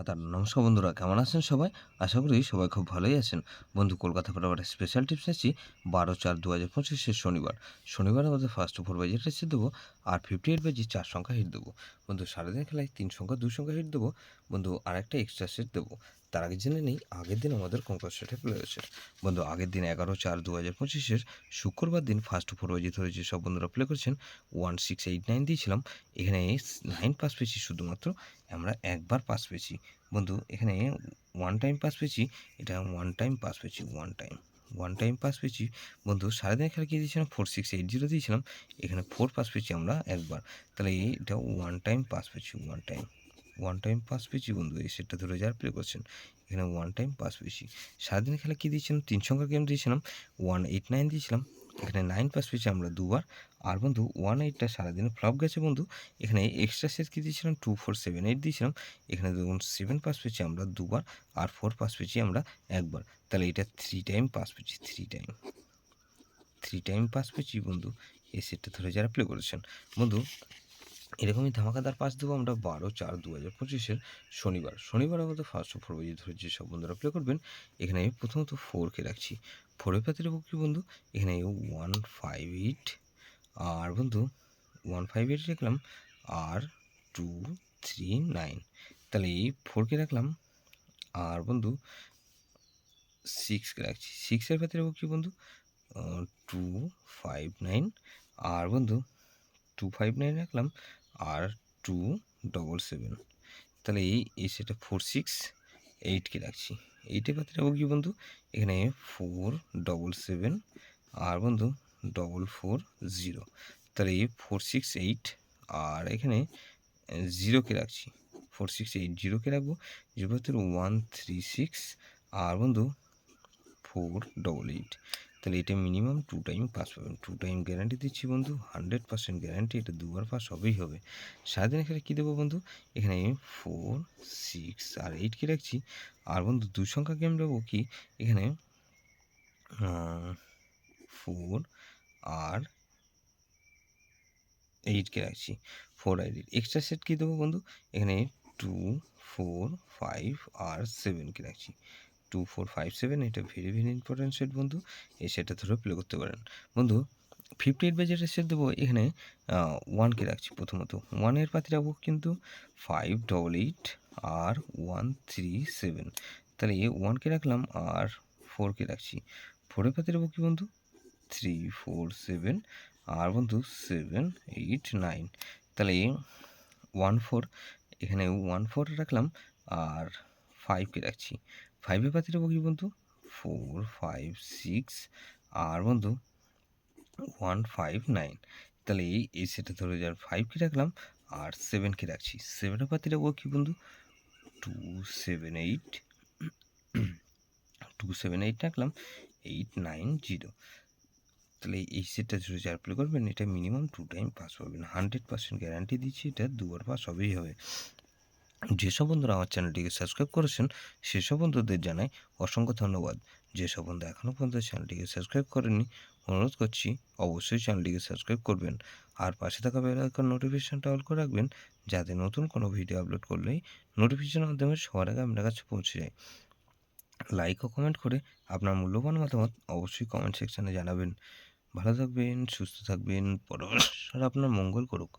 নমস্কার বন্ধুরা, কেমন আছেন সবাই? আশা করি সবাই খুব ভালোই আছেন। বন্ধু, কলকাতা ফটাফট স্পেশাল টিপস আছি 12/4/2025 শনিবার আমাদের ফার্স্ট ওভার বাজি রেসে দেবো আর 58 বাজি 4 সংখ্যা হিট দেবো। বন্ধু, সারাদিন খেলায় 3 সংখ্যা 2 সংখ্যা হিট দেবো। বন্ধু, আর একটা এক্সট্রা সেট দেবো। তার আগে জেনে নেই আগের দিন আমাদের কঙ্কাস সেটে প্লে হয়েছে। বন্ধু, আগের দিন 11/4/2025 শুক্রবার দিন ফার্স্ট ওভার বাজি ধরে যেসব বন্ধুরা প্লে করেছেন 1689 দিয়েছিলাম। এখানে 9 পাস পেয়েছি, শুধুমাত্র আমরা একবার পাস পেয়েছি। বন্ধু, এখানে ওয়ান টাইম পাস পেয়েছি, এটা ওয়ান টাইম পাস পেয়েছি, ওয়ান টাইম পাস পেয়েছি। বন্ধু, সারাদিনের খেলা কি দিয়েছিলাম 4680 দিয়েছিলাম, এখানে 4 পাস পেয়েছি আমরা একবার। তাহলে এটা ওয়ান টাইম পাস পেয়েছি, ওয়ান টাইম পাস পেয়েছি। বন্ধু, এই সেটটা ধরে যারা প্লে করছেন এখানে ওয়ান টাইম পাস পেয়েছি। সারাদিনের খেলা কী দিয়েছিলাম 3 সংখ্যার গেম দিয়েছিলাম, 189 দিয়েছিলাম, এখানে 9 পাস পেয়েছি আমরা দুবার। আর বন্ধু 18টা সারাদিনে ফ্লপ গেছে। বন্ধু, এখানে এক্সট্রা সেট কী দিয়েছিলাম 2478 দিয়েছিলাম, এখানে দেখুন 7 পাস পেয়েছি আমরা দুবার আর 4 পাস পেয়েছি আমরা একবার। তাহলে এটা 3 টাইম পাস পেয়েছি, 3 টাইম পাস পেয়েছি। বন্ধু, এই সেটটা ধরে যারা প্লে করেছেন, বন্ধু এরকমই ধামাকাদার পাস দেবো আমরা 12/4/2025 শনিবার আমাদের ফার্স্ট ওভার বাজি ধরে যেসব বন্ধুরা প্লে করবেন। এখানে প্রথমত 4কে রাখছি, 4-এর পাতে রাখবো কি বন্ধু, এখানে 158 আর বন্ধু 158 রাখলাম আর 239। তাহলে এই 4কে রাখলাম আর বন্ধু 6কে রাখছি, 6-এর পাতে রাখবো কি বন্ধু 259 আর বন্ধু 259 রাখলাম আর 277। তাহলে এই সেটা 468কে রাখছি, 8-এর পাতে রাখবো কি বন্ধু, এখানে 477 আর বন্ধু 440। তাহলে 468 আর এখানে 0কে রাখছি, 4680কে রাখবো, 136 আর বন্ধু 488। তাহলে এটা মিনিমাম 2 টাইম পাস পাবেন, 2 টাইম গ্যারান্টি দিচ্ছি বন্ধু, 100% গ্যারান্টি, এটা দুবার পাস হবেই হবে। সারাদিন এখানে কী দেবো বন্ধু, এখানে 4 6 আর 8কে রাখছি। আর বন্ধু 2 সংখ্যা গেম দেবো কি, এখানে 4 আর 8কে রাখছি, 4 আর 8। এক্সট্রা সেট কী দেবো বন্ধু, এখানে 2 4 5 আর 7কে রাখছি, 2 4 5 7। এটা ভেরি ভেরি ইম্পর্টেন্ট সেট বন্ধু, এই সেটটা ধরে প্লে করতে পারেন। বন্ধু, 58 বাজেটের সেট দেবো, এখানে 1কে রাখছি, প্রথমত 1-এর পাতি রাখবো কিন্তু 588 আর 137। তাহলে 1কে রাখলাম আর 4কে রাখছি, 4-এর পাতি রাখবো কি বন্ধু 347 আর বন্ধু 789। তাহলে 14, এখানে 14 রাখলাম আর 5কে রাখছি, 5-এর পাতি রাখবো কি বন্ধু 4 5 6 আর বন্ধু 159। তাহলে এই সেটটা ধরে যার 5কে রাখলাম আর 7কে রাখছি, 7-এর পাতি রাখবো কি বন্ধু 278 278 রাখলাম 890। তাহলে এই সেটটা ধরে যার প্লে করবেন, এটা মিনিমাম 2 টাইম পাস পাবেন, 100% গ্যারান্টি দিচ্ছি, এটা দুবার পাস হবেই হবে। যেসব বন্ধুরা আমার চ্যানেলটিকে সাবস্ক্রাইব করেছেন সেসব বন্ধুদের জানাই অসংখ্য ধন্যবাদ। যেসব বন্ধু এখনও পর্যন্ত চ্যানেলটিকে সাবস্ক্রাইব করেননি, অনুরোধ করছি অবশ্যই চ্যানেলটিকে সাবস্ক্রাইব করবেন আর পাশে থাকা বেল আইকন নোটিফিকেশনটা অল করে রাখবেন, যাতে নতুন কোনো ভিডিও আপলোড করলেই নোটিফিকেশনের মাধ্যমে সবার আগে আপনার কাছে পৌঁছে যায়। লাইক ও কমেন্ট করে আপনার মূল্যবান মতামত অবশ্যই কমেন্ট সেকশানে জানাবেন। ভালো থাকবেন, সুস্থ থাকবেন, পরমেশ্বর আপনার মঙ্গল করুক।